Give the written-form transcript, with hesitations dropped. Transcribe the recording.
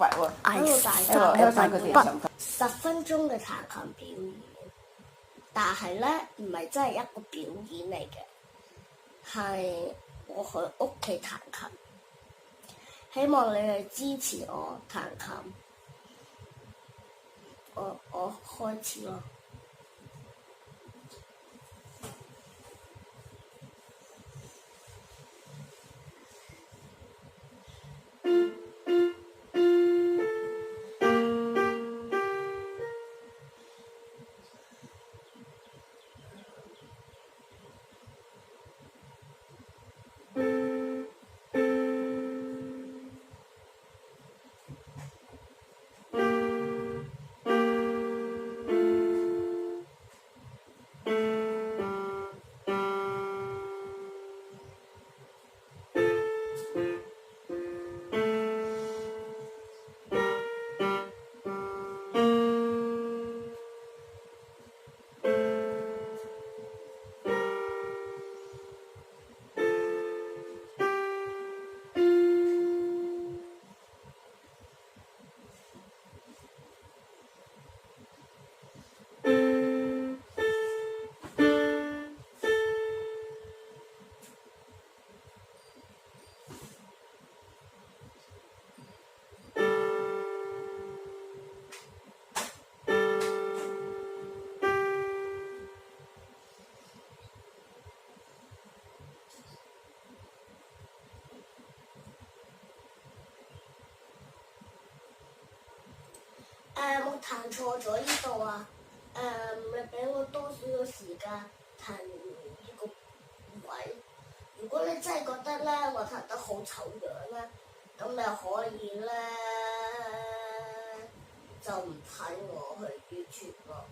快喎！喺度大喺度彈佢哋嘅上課。10分鐘嘅彈琴表演，但係咧唔係真係一個表演嚟嘅，係我去屋企彈琴。希望你去支持我彈琴。我開始咯。我彈錯咗呢度啊！你俾我多少少時間彈呢個位。如果你真係覺得咧我彈得好醜樣咧，咁你可以咧就唔睇我去 YouTube 咯。